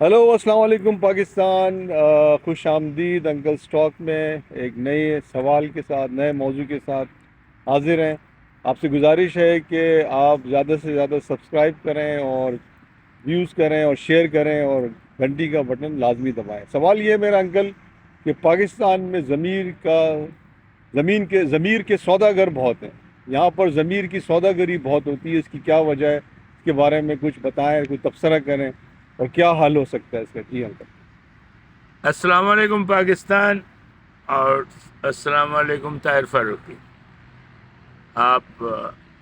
Hello السلام علیکم پاکستان، خوش آمدید انکل اسٹاک میں ایک نئے سوال کے ساتھ، نئے موضوع کے ساتھ حاضر ہیں۔ آپ سے گزارش ہے کہ آپ زیادہ سے زیادہ سبسکرائب کریں اور ویوز کریں اور شیئر کریں اور گھنٹی کا بٹن لازمی دبائیں۔ سوال یہ ہے میرا انکل کہ پاکستان میں ضمیر کے سوداگر بہت ہیں، یہاں پر ضمیر کی سوداگری بہت ہوتی ہے، اس کی کیا وجہ ہے؟ اس کے بارے میں کچھ بتائیں، کچھ تبصرہ کریں اور کیا حل ہو سکتا ہے اس کا؟ جی انکل۔ السلام علیکم پاکستان، اور السلام علیکم طاہر فاروقی۔ آپ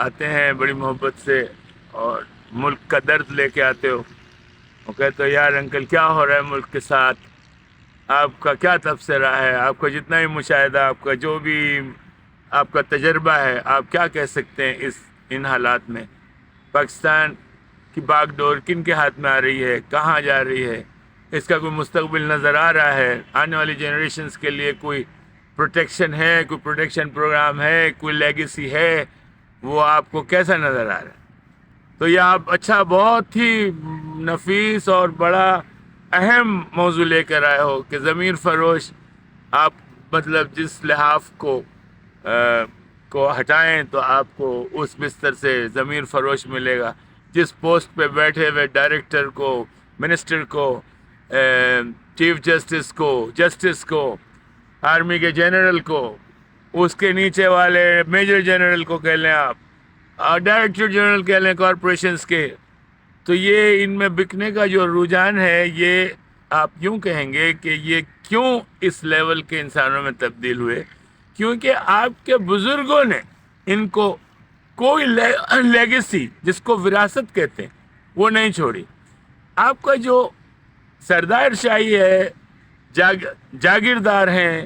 آتے ہیں بڑی محبت سے اور ملک کا درد لے کے آتے ہو، وہ کہتے ہو یار انکل کیا ہو رہا ہے ملک کے ساتھ، آپ کا کیا تبصرہ ہے، آپ کا جتنا ہی مشاہدہ، آپ کا جو بھی آپ کا تجربہ ہے، آپ کیا کہہ سکتے ہیں ان حالات میں؟ پاکستان کی باغ ڈور کن کے ہاتھ میں آ رہی ہے، کہاں جا رہی ہے، اس کا کوئی مستقبل نظر آ رہا ہے؟ آنے والی جنریشنز کے لیے کوئی پروٹیکشن ہے، کوئی پروٹیکشن پروگرام ہے، کوئی لیگیسی ہے؟ وہ آپ کو کیسا نظر آ رہا ہے؟ تو یہ آپ بہت ہی نفیس اور بڑا اہم موضوع لے کر آئے ہو کہ ضمیر فروش آپ مطلب جس لحاف کو ہٹائیں تو آپ کو اس بستر سے ضمیر فروش ملے گا، جس پوسٹ پہ بیٹھے ہوئے ڈائریکٹر کو، منسٹر کو، چیف جسٹس کو، آرمی کے جنرل کو، اس کے نیچے والے میجر جنرل کو کہہ لیں آپ، اور ڈائریکٹر جنرل کہہ لیں کارپوریشنز کے، تو یہ ان میں بکنے کا جو رجحان ہے، یہ آپ یوں کہیں گے کہ یہ کیوں اس لیول کے انسانوں میں تبدیل ہوئے؟ کیونکہ آپ کے بزرگوں نے ان کو کوئی لیگیسی، جس کو وراثت کہتے ہیں، وہ نہیں چھوڑی۔ آپ کا جو سردار شاہی ہے، جاگیردار ہیں،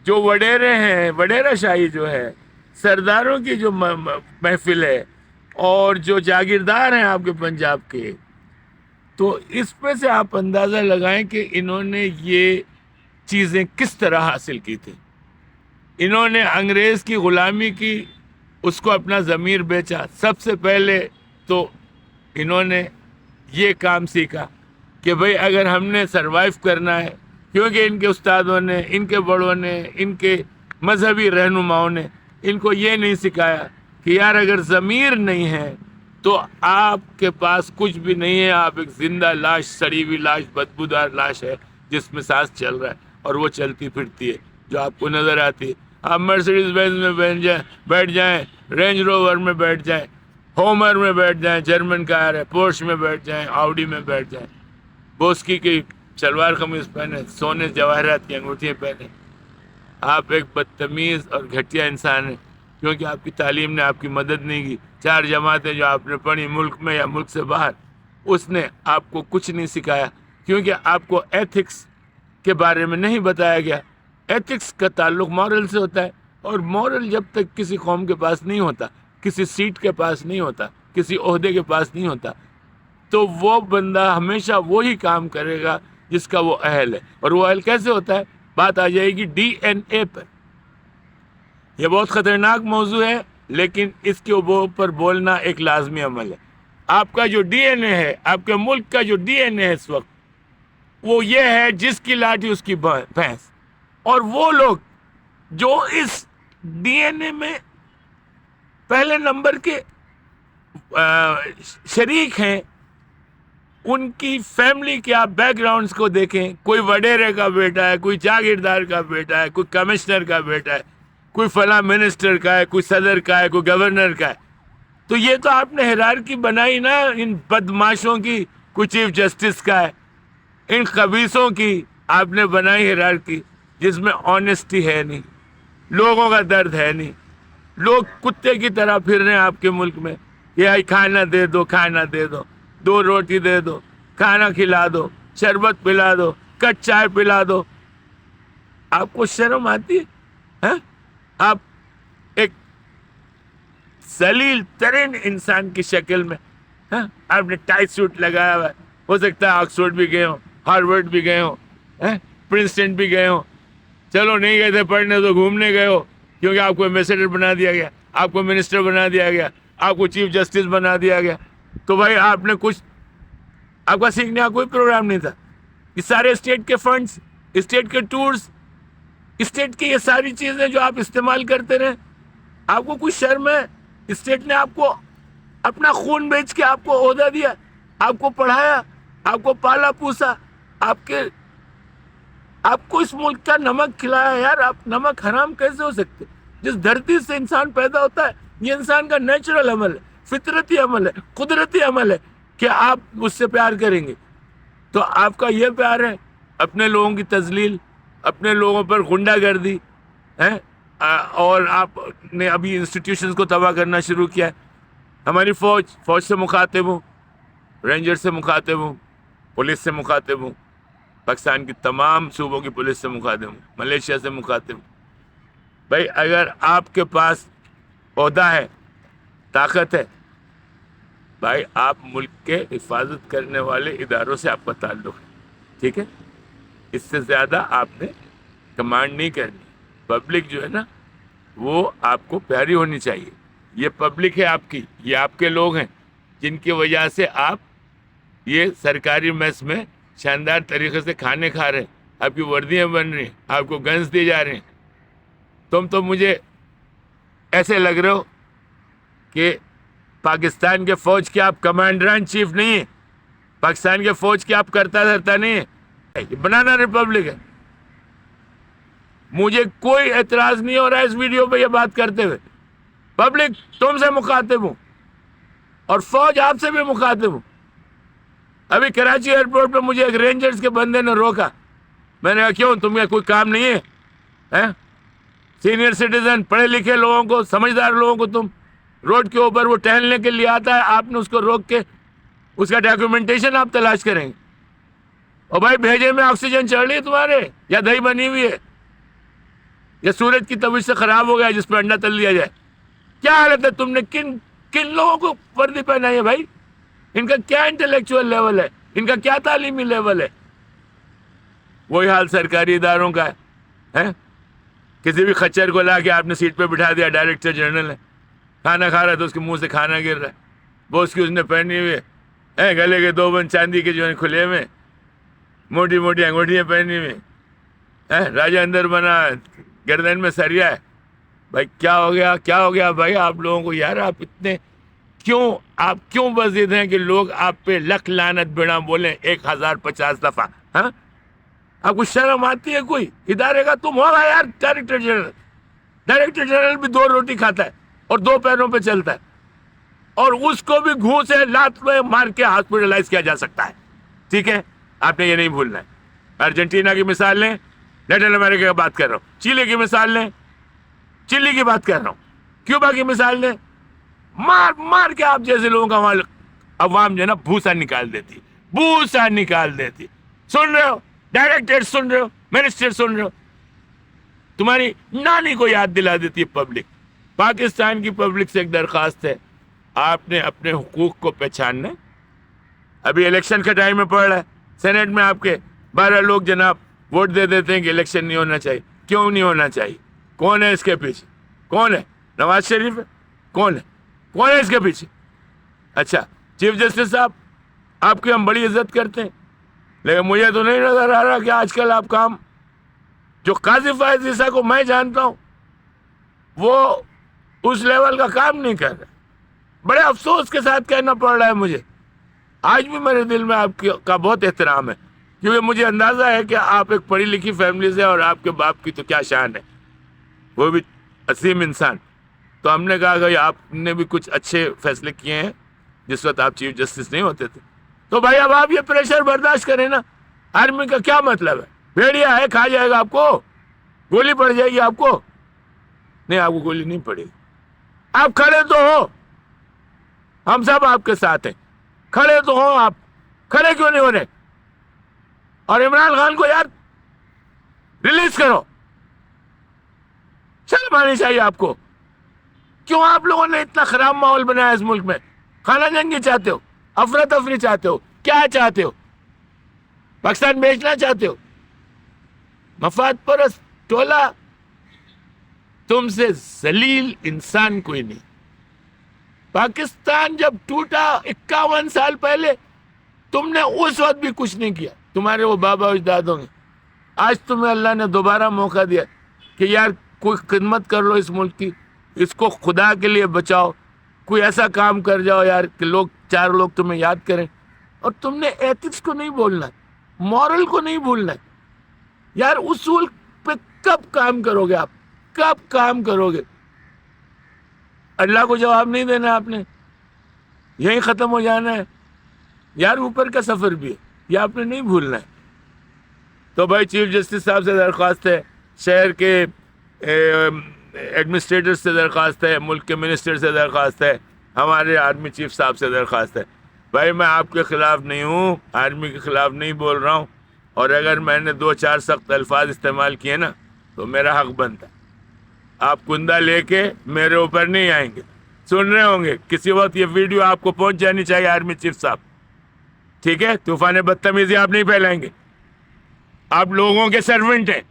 جو وڈیرے ہیں، وڈیرہ شاہی جو ہے، سرداروں کی جو محفل ہے، اور جو جاگیردار ہیں آپ کے پنجاب کے، تو اس پہ سے آپ اندازہ لگائیں کہ انہوں نے یہ چیزیں کس طرح حاصل کی تھی۔ انہوں نے انگریز کی غلامی کی، اس کو اپنا ضمیر بیچا۔ سب سے پہلے تو انہوں نے یہ کام سیکھا کہ بھئی اگر ہم نے سروائیو کرنا ہے، کیونکہ ان کے استادوں نے، ان کے بڑوں نے، ان کے مذہبی رہنماؤں نے ان کو یہ نہیں سکھایا کہ یار اگر ضمیر نہیں ہے تو آپ کے پاس کچھ بھی نہیں ہے، آپ ایک زندہ لاش، سڑی ہوئی لاش، بدبودار لاش ہے جس میں سانس چل رہا ہے اور وہ چلتی پھرتی ہے جو آپ کو نظر آتی ہے۔ آپ مرسیڈیز بینز میں بیٹھ جائیں، رینج روور میں بیٹھ جائیں، ہومر میں بیٹھ جائیں، جرمن کار ہے، پورش میں بیٹھ جائیں، آؤڈی میں بیٹھ جائیں، بوسکی کی شلوار قمیض پہنے، سونے جواہرات کی انگوٹھیاں پہنے، آپ ایک بدتمیز اور گھٹیا انسان ہیں، کیونکہ آپ کی تعلیم نے آپ کی مدد نہیں کی۔ 4 جماعتیں جو آپ نے پڑھی ملک میں یا ملک سے باہر، اس نے آپ کو کچھ نہیں سکھایا، کیونکہ آپ کو ایتھکس کے بارے میں نہیں بتایا گیا۔ ایتھکس کا تعلق مورل سے ہوتا ہے، اور مورل جب تک کسی قوم کے پاس نہیں ہوتا، کسی سیٹ کے پاس نہیں ہوتا، کسی عہدے کے پاس نہیں ہوتا، تو وہ بندہ ہمیشہ وہی کام کرے گا جس کا وہ اہل ہے۔ اور وہ اہل کیسے ہوتا ہے؟ بات آ جائے گی ڈی این اے پر۔ یہ بہت خطرناک موضوع ہے، لیکن اس کے اوپر بولنا ایک لازمی عمل ہے۔ آپ کا جو ڈی این اے ہے، آپ کے ملک کا جو ڈی این اے ہے اس وقت، وہ یہ ہے جس کی لاٹھی اس کی بھینس۔ اور وہ لوگ جو اس ڈی این اے میں پہلے نمبر کے شریک ہیں، ان کی فیملی کے آپ بیک گراؤنڈز کو دیکھیں، کوئی وڈیرے کا بیٹا ہے، کوئی جاگیردار کا بیٹا ہے، کوئی کمشنر کا بیٹا ہے، کوئی فلاں منسٹر کا ہے، کوئی صدر کا ہے، کوئی گورنر کا ہے، تو یہ تو آپ نے ہیرارکی بنائی نا ان بدماشوں کی۔ کوئی چیف جسٹس کا ہے، ان خبیثوں کی آپ نے بنائی ہیرارکی، جس میں آنیسٹی ہے نہیں، لوگوں کا درد ہے نہیں، لوگ کتے کی طرح پھر رہے ہیں آپ کے ملک میں، یہ کھانا دے دو، کھانا دے دو، 2 روٹی دے دو، کھانا کھلا دو، شربت پلا دو، کٹ چائے پلا دو۔ آپ کو شرم آتی ہے؟ ہاں؟ آپ ایک ذلیل ترین انسان کی شکل میں، ہاں، آپ نے ٹائی سوٹ لگایا ہوا ہے، ہو سکتا ہے آکسفورڈ بھی گئے ہوں، ہارورڈ بھی گئے ہوں، پرنسٹن بھی گئے ہوں، چلو نہیں گئے تھے پڑھنے تو گھومنے گئے ہو، کیونکہ آپ کو ایمبیسڈر بنا دیا گیا، آپ کو منسٹر بنا دیا گیا، آپ کو چیف جسٹس بنا دیا گیا، تو بھائی آپ نے کچھ، آپ کا سیکھنے کا کوئی پروگرام نہیں تھا۔ یہ سارے اسٹیٹ کے فنڈز، اسٹیٹ کے ٹورز، اسٹیٹ کی یہ ساری چیزیں جو آپ استعمال کرتے رہے، آپ کو کچھ شرم ہے؟ اسٹیٹ نے آپ کو اپنا خون بیچ کے آپ کو عہدہ دیا، آپ کو پڑھایا، آپ کو پالا پوسا، آپ کو اس ملک کا نمک کھلایا. یار آپ نمک حرام کیسے ہو سکتے؟ جس دھرتی سے انسان پیدا ہوتا ہے یہ انسان کا نیچرل عمل ہے، فطرتی عمل ہے، قدرتی عمل ہے کہ آپ اس سے پیار کریں گے. تو آپ کا یہ پیار ہے اپنے لوگوں کی تذلیل، اپنے لوگوں پر غنڈہ گردی ہے، اور آپ نے ابھی انسٹیٹیوشنز کو تباہ کرنا شروع کیا ہے. ہماری فوج سے مخاطب ہوں، رینجر سے مخاطب ہوں، پولیس سے مخاطب ہوں، پاکستان کی تمام صوبوں کی پولیس سے مخاطب ہوں، ملیشیا سے مخاطب ہوں. بھائی اگر آپ کے پاس عہدہ ہے، طاقت ہے، بھائی آپ ملک کے حفاظت کرنے والے اداروں سے آپ کا تعلق ہے، ٹھیک ہے؟ اس سے زیادہ آپ نے کمانڈ نہیں کرنی. پبلک جو ہے نا وہ آپ کو پیاری ہونی چاہیے. یہ پبلک ہے آپ کی، یہ آپ کے لوگ ہیں جن کی وجہ سے آپ یہ سرکاری میس میں شاندار طریقے سے کھانے کھا رہے ہیں، آپ کی وردیاں بن رہی ہیں، آپ کو گنز دی جا رہے ہیں. تم تو مجھے ایسے لگ رہے ہو کہ پاکستان کے فوج کے آپ کمانڈر چیف نہیں ہیں، پاکستان کے فوج کے آپ کرتا دھرتا نہیں ہے. یہ بنانا ریپبلک ہے. مجھے کوئی اعتراض نہیں ہو رہا ہے اس ویڈیو پہ یہ بات کرتے ہوئے. پبلک تم سے مخاطب ہوں اور فوج آپ سے بھی مخاطب ہوں. ابھی کراچی ایئرپورٹ پہ مجھے ایک رینجرز کے بندے نے روکا. میں نے کہا کیوں، تمہیں کوئی کام نہیں ہے؟ سینئر سٹیزن، پڑھے لکھے لوگوں کو، سمجھدار لوگوں کو تم روڈ کے اوپر وہ ٹہلنے کے لیے آتا ہے، آپ نے اس کو روک کے اس کا ڈاکیومنٹیشن آپ تلاش کریں گے. اور بھائی بھیجے میں آکسیجن چڑھ رہی ہے تمہارے، یا دہی بنی ہوئی ہے، یا سورج کی تبیش سے خراب ہو گیا جس پہ انڈا تل دیا جائے؟ کیا حالت ہے؟ تم نے کن لوگوں کو وردی پہنائی ہے بھائی؟ ان کا کیا انٹلیکچوئل لیول ہے؟ ان کا کیا تعلیمی لیول ہے؟ وہی حال سرکاری اداروں کا ہے. کسی بھی خچر کو لا کے آپ نے سیٹ پہ بٹھا دیا، ڈائریکٹر جنرل ہے، کھانا کھا رہا ہے تو اس کے منہ سے کھانا گر رہا ہے، بوس کی اس نے پہنی ہوئی ہے، گلے کے 2 بند چاندی کے جو ہیں کھلے ہوئے، موٹی موٹی انگوٹیاں پہنی ہوئی، راجا اندر بنا، گردن میں سریا ہے. بھائی کیا ہو گیا، کیا ہو گیا بھائی آپ لوگوں کو؟ یار آپ اتنے کیوں بزدل ہیں کہ لوگ آپ پہ لکھ لعنت بیڑا بولیں 1050 دفعہ؟ آپ کو شرم آتی ہے کوئی؟ ادارے کا تم ہوگا یار ڈائریکٹر جنرل. ڈائریکٹر جنرل بھی 2 روٹی کھاتا ہے اور 2 پیروں پہ چلتا ہے، اور اس کو بھی گھوس سے لات میں مار کے ہاسپٹلائز کیا جا سکتا ہے. ٹھیک ہے، آپ نے یہ نہیں بھولنا ہے. ارجنٹینا کی مثال لیں، لیٹن امریکہ کی بات کر رہا ہوں. چیلے کی مثال لیں، چلی کی بات کر رہا ہوں. کیوبا کی مثال لیں. مار کے آپ جیسے لوگوں کا عوام جو ہے نا بھوسا نکال دیتی. سن رہے ہو ڈائریکٹر، سن رہے ہو منسٹر، سن رہے ہو؟ تمہاری نانی کو یاد دلا دیتی ہے پبلک. پاکستان کی پبلک سے ایک درخواست ہے، آپ نے اپنے حقوق کو پہچاننا. ابھی الیکشن کا ٹائم میں پڑ رہا ہے، سینٹ میں آپ کے 12 لوگ جناب ووٹ دے دیتے ہیں کہ الیکشن نہیں ہونا چاہیے. کیوں نہیں ہونا چاہیے؟ کون ہے اس کے پیچھے؟ کون ہے؟ نواز شریف ہے؟ کون ہے اس کے پیچھے؟ اچھا چیف جسٹس صاحب، آپ کی ہم بڑی عزت کرتے ہیں، لیکن مجھے تو نہیں نظر آ رہا کہ آج کل آپ کام جو قاضی فائز عیسیٰ کو میں جانتا ہوں وہ اس لیول کا کام نہیں کر رہا. بڑے افسوس کے ساتھ کہنا پڑ رہا ہے مجھے. آج بھی میرے دل میں آپ کا بہت احترام ہے، کیونکہ مجھے اندازہ ہے کہ آپ ایک پڑھی لکھی فیملی سے، اور آپ کے باپ کی تو کیا شان ہے، وہ بھی عظیم انسان. تو ہم نے کہا کہ آپ نے بھی کچھ اچھے فیصلے کیے ہیں جس وقت آپ چیف جسٹس نہیں ہوتے تھے. تو بھائی اب آپ یہ پریشر برداشت کریں نا. آرمی کا کیا مطلب ہے؟ بھیڑیا ہے، کھا جائے گا آپ کو، گولی پڑ جائے گی آپ کو. نہیں، آپ کو گولی نہیں پڑے گی. آپ کھڑے تو ہو، ہم سب آپ کے ساتھ ہیں. کھڑے تو ہو آپ، کھڑے کیوں نہیں ہو رہے؟ اور عمران خان کو یار ریلیز کرو، شرم آنی چاہیے آپ کو. کیوں آپ لوگوں نے اتنا خراب ماحول بنایا اس ملک میں؟ خانہ جنگی چاہتے ہو؟ افراتفری چاہتے ہو؟ کیا چاہتے ہو؟ پاکستان بیچنا چاہتے ہو؟ مفاد پرست ٹولہ. تم سے ذلیل انسان کوئی نہیں. پاکستان جب ٹوٹا 51 سال پہلے، تم نے اس وقت بھی کچھ نہیں کیا. تمہارے وہ بابا اجداد ہوں گے. آج تمہیں اللہ نے دوبارہ موقع دیا کہ یار کوئی خدمت کر لو اس ملک کی, اس کو خدا کے لیے بچاؤ, کوئی ایسا کام کر جاؤ یار کہ لوگ 4 لوگ تمہیں یاد کریں. اور تم نے ایتھکس کو نہیں بولنا, مورل کو نہیں بھولنا یار. اصول پہ کب کام کرو گے آپ, کب کام کرو گے؟ اللہ کو جواب نہیں دینا آپ نے, یہیں ختم ہو جانا ہے یار. اوپر کا سفر بھی ہے, یہ آپ نے نہیں بھولنا ہے. تو بھائی چیف جسٹس صاحب سے درخواست ہے, شہر کے ایڈمنسٹریٹر سے درخواست ہے, ملک کے منسٹر سے درخواست ہے, ہمارے آرمی چیف صاحب سے درخواست ہے. بھائی میں آپ کے خلاف نہیں ہوں, آرمی کے خلاف نہیں بول رہا ہوں, اور اگر میں نے 2-4 سخت الفاظ استعمال کیے نا تو میرا حق بنتا. آپ کندہ لے کے میرے اوپر نہیں آئیں گے. سن رہے ہوں گے کسی وقت یہ ویڈیو آپ کو پہنچ جانی چاہیے آرمی چیف صاحب, ٹھیک ہے؟ طوفان بدتمیزی آپ نہیں پھیلائیں گے. آپ لوگوں کے سرونٹ ہیں,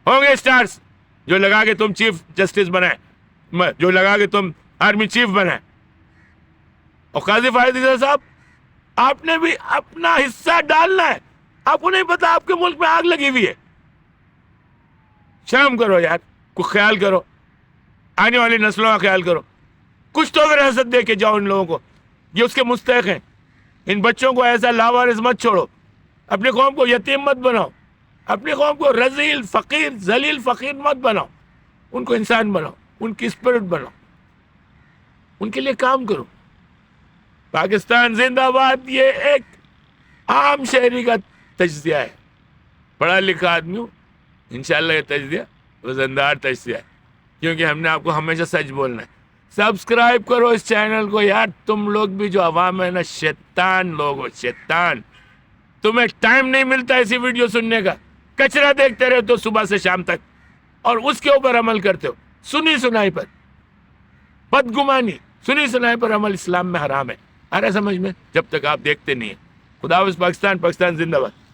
ہوں گے اسٹارز جو لگا کے تم چیف جسٹس بنائے, جو لگا کے تم آرمی چیف بنائے. اور قاضی فائد عیسیٰ صاحب آپ نے بھی اپنا حصہ ڈالنا ہے. آپ کو نہیں پتا آپ کے ملک میں آگ لگی ہوئی ہے. شرم کرو یار, کچھ خیال کرو, آنے والی نسلوں کا خیال کرو. کچھ تو وراثت دے کے جاؤ ان لوگوں کو, یہ اس کے مستحق ہیں. ان بچوں کو ایسا لاوارث مت چھوڑو, اپنی قوم کو یتیم مت بناؤ, اپنی قوم کو رذیل فقیر ذلیل فقیر مت بناؤ. ان کو انسان بناؤ, ان کی اسپرٹ بناؤ, ان کے لیے کام کرو. پاکستان زندہ باد یہ ایک عام شہری کا تجزیہ ہے. پڑھا لکھا آدمی ہوں, انشاءاللہ یہ تجزیہ وزندار تجزیہ ہے, کیونکہ ہم نے آپ کو ہمیشہ سچ بولنا ہے. سبسکرائب کرو اس چینل کو یار. تم لوگ بھی جو عوام ہے نا, شیطان لوگ ہو, شیطان. تمہیں ٹائم نہیں ملتا ایسی ویڈیو سننے کا, کچرا دیکھتے رہتے ہو صبح سے شام تک, اور اس کے اوپر عمل کرتے ہو. سنی سنائی پر بدگمانی, سنی سنائی پر عمل اسلام میں حرام ہے. آ رہا سمجھ میں؟ جب تک آپ دیکھتے نہیں ہیں. خدا حافظ پاکستان, پاکستان زندہ باد.